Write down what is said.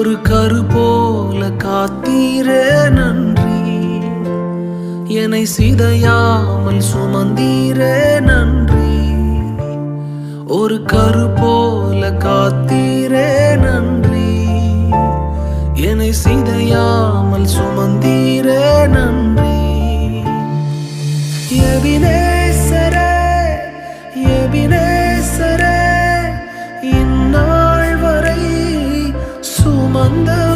ஒரு கரு போல காத்தீரே நன்றி. என்னை சிதையாமல் சுமந்தீரே நன்றி. ஒரு கரு போல காத்தீரே நன்றி. என்னை சிதையாமல் சுமந்தீரே நன்றி. எபினேசரே, எபினேசரே, இந்நாள் வரை சுமந்த